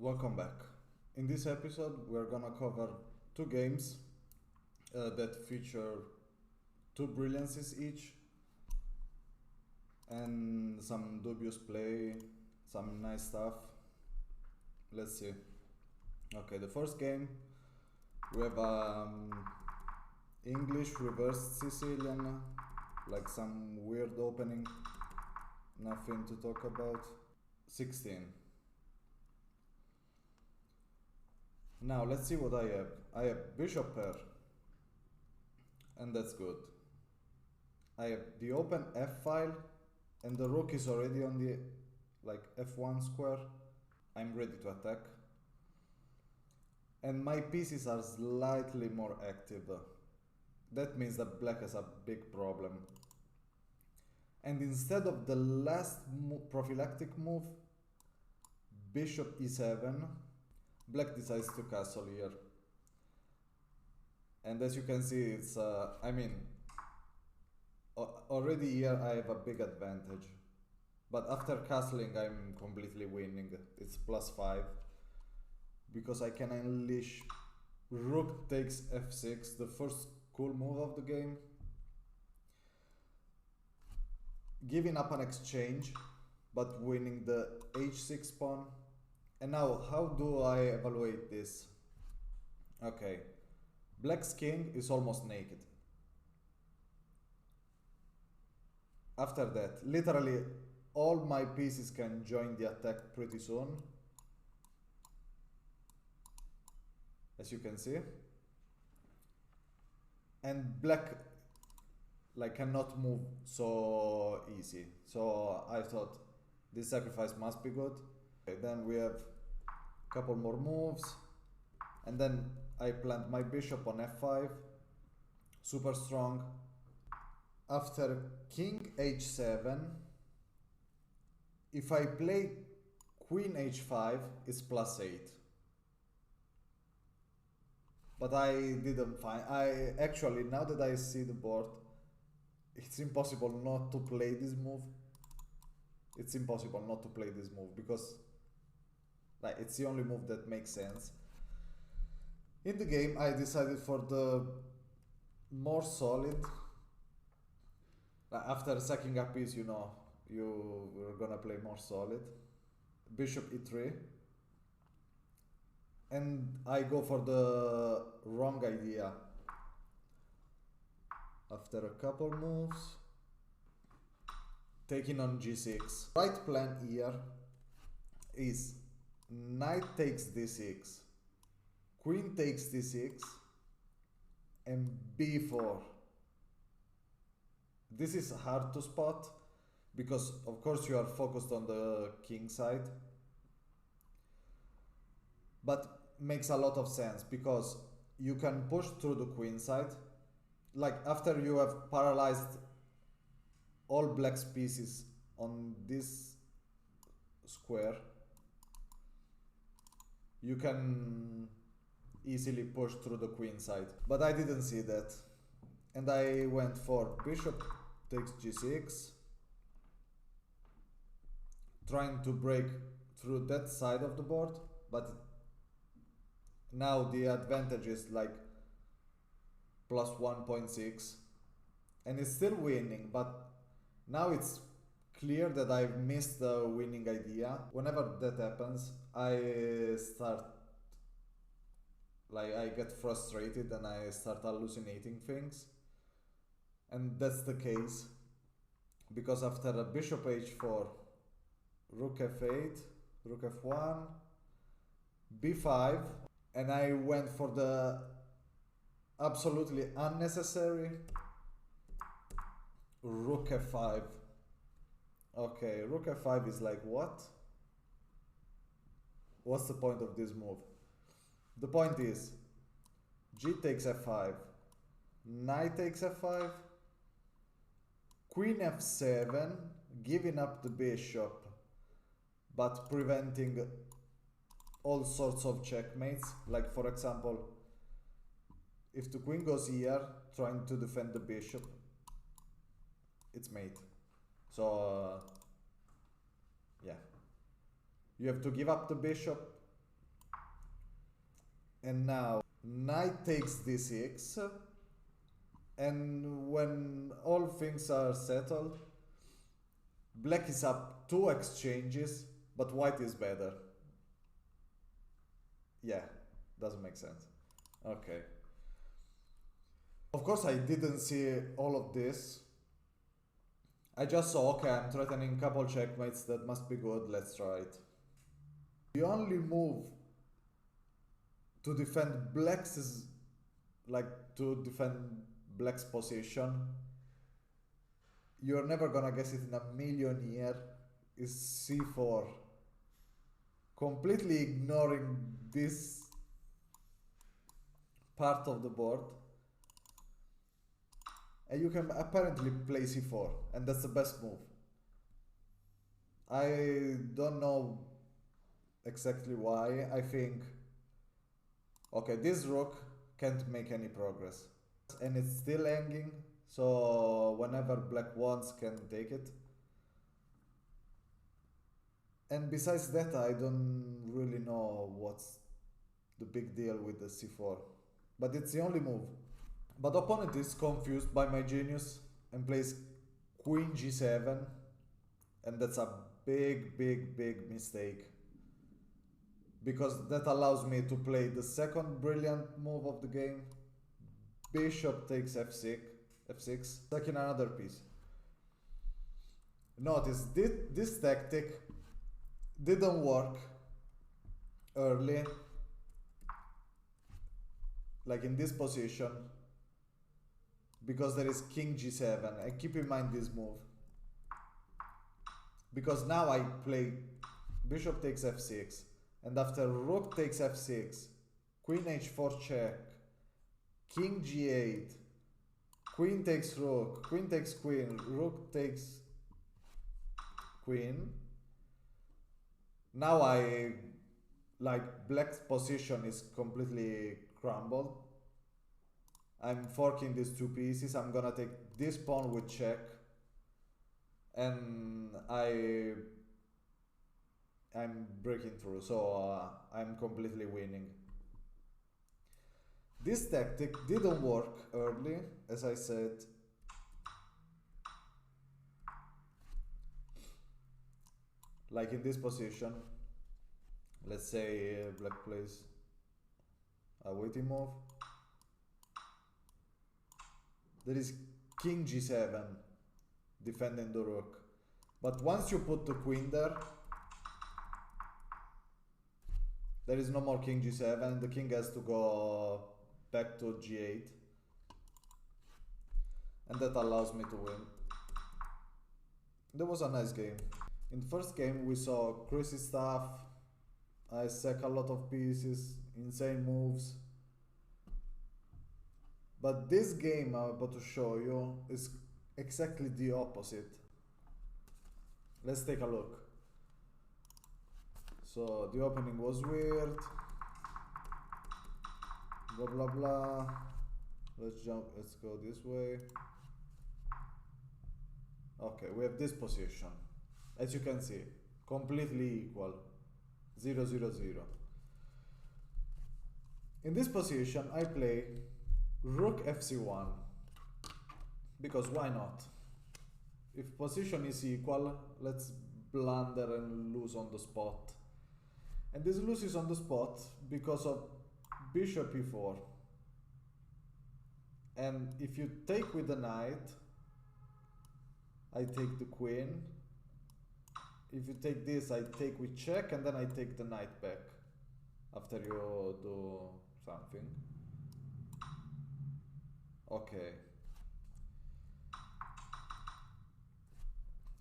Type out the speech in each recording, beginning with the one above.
Welcome back. In this episode, we're gonna cover two games that feature two brilliances each and some dubious play, some nice stuff. Let's see. Okay, the first game we have English reverse Sicilian, like some weird opening, nothing to talk about. 16. Now let's see what I have. I have bishop pair, and that's good. I have the open f file, and the rook is already on the f1 square. I'm ready to attack. And my pieces are slightly more active. That means that black has a big problem. And instead of the last prophylactic move, bishop e7, black decides to castle here. And as you can see, it's, already here I have a big advantage. But after castling, I'm completely winning. It's +5. Because I can unleash rook takes f6, the first cool move of the game. Giving up an exchange, but winning the h6 pawn. And now, how do I evaluate this? Okay, black's king is almost naked. After that, literally all my pieces can join the attack pretty soon. As you can see. And black cannot move so easy. So I thought this sacrifice must be good. Okay, then we have a couple more moves. And then I plant my bishop on f5. Super strong. After king h7, if I play queen h5, it's +8. But I didn't find, actually, now that I see the board, it's impossible not to play this move. It's impossible not to play this move because it's the only move that makes sense. In the game, I decided for the more solid, after sacking a piece, you know, you're gonna play more solid. Bishop e3. And I go for the wrong idea. After a couple moves, taking on g6. Right plan here is knight takes d6, queen takes d6, and b4. This is hard to spot because of course you are focused on the king side, but makes a lot of sense because you can push through the queen side. After you have paralyzed all black's pieces on this square, you can easily push through the queen side. But I didn't see that. And I went for bishop takes g6, trying to break through that side of the board, but now the advantage is +1.6 and it's still winning, but now it's clear that I've missed the winning idea. Whenever that happens, I get frustrated and I start hallucinating things. And that's the case because after a bishop h4, rook f8, rook f1, b5, and I went for the absolutely unnecessary rook f5. Okay, rook f5 is what? What's the point of this move? The point is g takes f5, knight takes f5, queen f7, giving up the bishop but preventing all sorts of checkmates. For example, if the queen goes here trying to defend the bishop, it's mate. So yeah, you have to give up the bishop And now knight takes d6, and when all things are settled, black is up 2 exchanges, but white is better. Yeah, doesn't make sense. Okay. Of course I didn't see all of this. I just saw, okay, I'm threatening couple checkmates, that must be good, let's try it. The only move to defend black's is like to defend black's position. You're never gonna guess it in a million years. Is c4. Completely ignoring this part of the board. And you can apparently play c4, and that's the best move. I don't know exactly why. I think, okay, this rook can't make any progress, and it's still hanging, so whenever black wants, can take it. And besides that, I don't really know what's the big deal with the c4, but it's the only move. But opponent is confused by my genius and plays queen g7, and that's a big mistake, because that allows me to play the second brilliant move of the game. Bishop takes f6, taking another piece. Notice this tactic didn't work early, like in this position, because there is king g7. And keep in mind this move, because now I play bishop takes f6, and after rook takes f6, queen h4 check, king g8, queen takes rook, queen takes queen, rook takes queen. Now I, like, black's position is completely crumbled. I'm forking these two pieces. I'm gonna take this pawn with check, and I'm breaking through, so I'm completely winning. This tactic didn't work early, as I said. Like in this position, let's say black plays a waiting move. There is king g7 defending the rook, but once you put the queen there, there is no more king g7. The king has to go back to g8, and that allows me to win. That was a nice game. In the first game we saw crazy stuff. I sack a lot of pieces, insane moves. But this game I'm about to show you is exactly the opposite. Let's take a look. So the opening was weird. Blah blah blah. Let's go this way. Okay, we have this position. As you can see, completely equal. 0 0 0. In this position I play rook fc1, because why not? If position is equal, let's blunder and lose on the spot. And this loses on the spot because of bishop e4. And if you take with the knight, I take the queen. If you take this, I take with check, and then I take the knight back after you do something. Okay.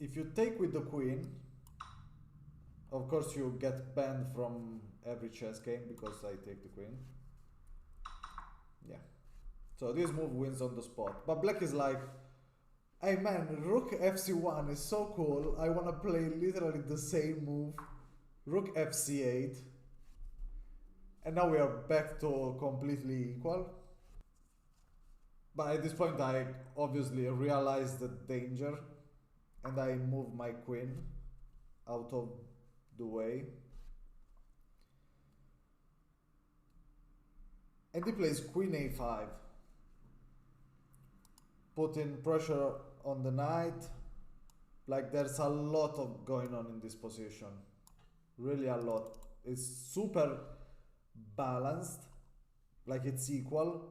If you take with the queen, of course you get banned from every chess game because I take the queen. Yeah. So this move wins on the spot. But black is like, hey man, rook fc1 is so cool. I wanna play literally the same move. Rook fc8. And now we are back to completely equal. But at this point I obviously realized the danger, and I move my queen out of the way. And he plays queen a5, putting pressure on the knight. Like there's a lot of going on in this position, really a lot. It's super balanced, like it's equal,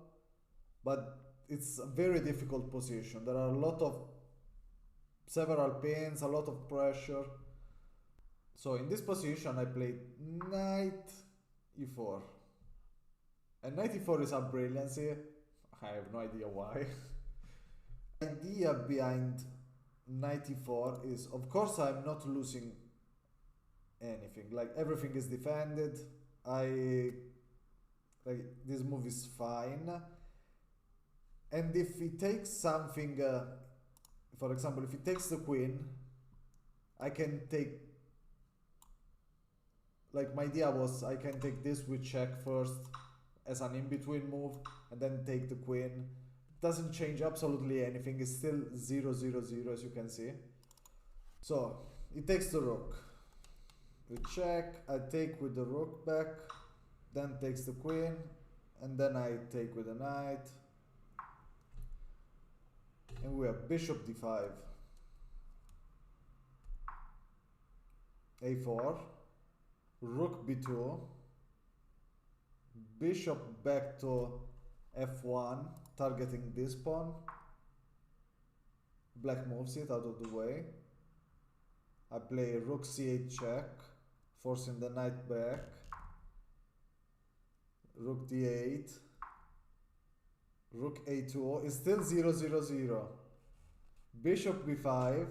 but it's a very difficult position. There are a lot of several pins, a lot of pressure. So in this position I played knight e4, and knight e4 is a brilliancy. I have no idea why. The idea behind knight e4 is, of course, I'm not losing anything, like everything is defended. Like this move is fine, and if he takes something, for example, if he takes the queen, I can take, like my idea was I can take this with check first as an in-between move and then take the queen. Doesn't change absolutely anything, it's still 0-0-0 as you can see. So he takes the rook, we check, I take with the rook back, then takes the queen, and then I take with the knight, and we have bishop d5, a4, rook b2, bishop back to f1, targeting this pawn. Black moves it out of the way. I play rook c8 check, forcing the knight back. Rook d8, rook a2 is still 0-0-0. Bishop b5,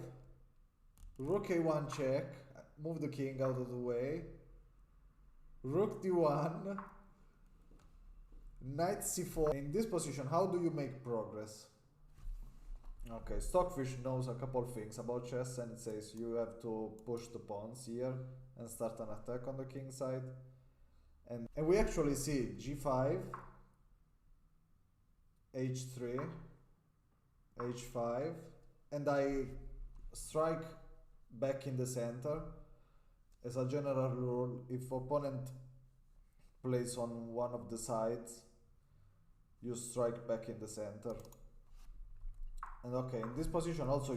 rook a1 check, move the king out of the way. Rook d1, knight c4. In this position, how do you make progress? Okay, Stockfish knows a couple things about chess, and it says you have to push the pawns here and start an attack on the king side. And we actually see g5, h3, h5, and I strike back in the center. As a general rule, if opponent plays on one of the sides, you strike back in the center. And okay, in this position also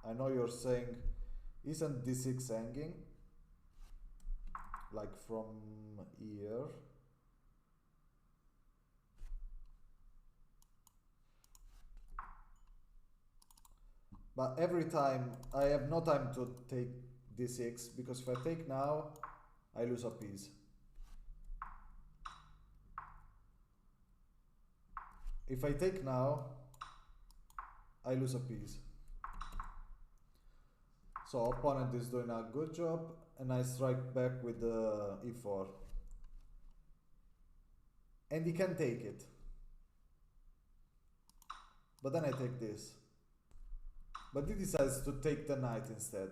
I know you're saying, isn't d6 hanging? Like from here. But every time, I have no time to take d6, because if I take now, I lose a piece. If I take now, I lose a piece. So opponent is doing a good job, and I strike back with the e4. And he can take it. But then I take this. But he decides to take the knight instead.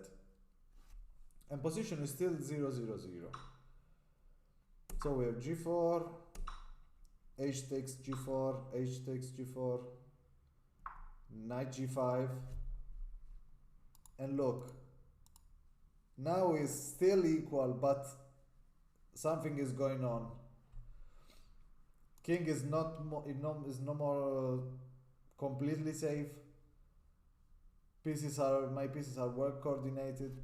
And position is still 0-0-0. So we have g4, h takes g4, h takes g4, knight g5. And look, now it's still equal, but something is going on. King is no more completely safe. My pieces are well coordinated.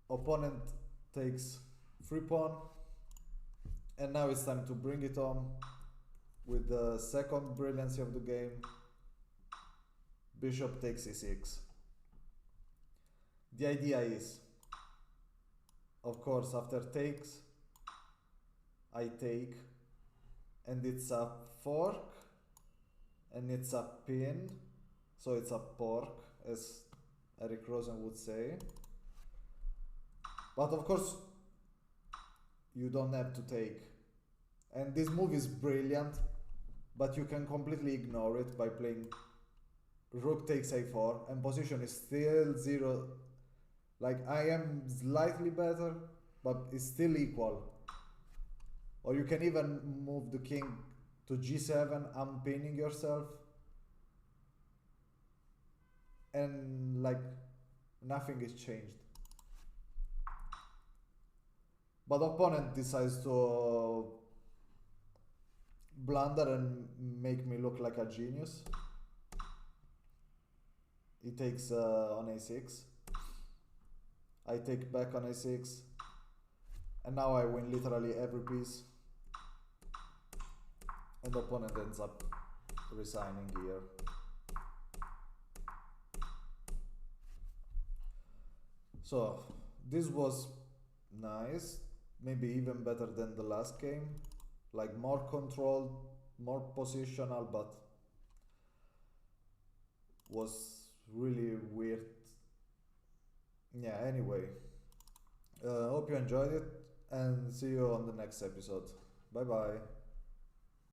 Opponent takes free pawn, and now it's time to bring it on with the second brilliancy of the game. Bishop takes e6. The idea is, of course, after takes, I take, and it's a fork, and it's a pin, so it's a pork, as Eric Rosen would say. But of course, you don't have to take. And this move is brilliant, but you can completely ignore it by playing rook takes a4, and position is still 0. Like, I am slightly better, but it's still equal. Or you can even move the king to g7, unpinning yourself. And like, nothing is changed. But opponent decides to blunder and make me look like a genius. He takes on a6. I take back on a6. And now I win literally every piece. And the opponent ends up resigning here. So this was nice, maybe even better than the last game, like more controlled, more positional, but was really weird. Yeah, anyway, hope you enjoyed it and see you on the next episode. Bye bye.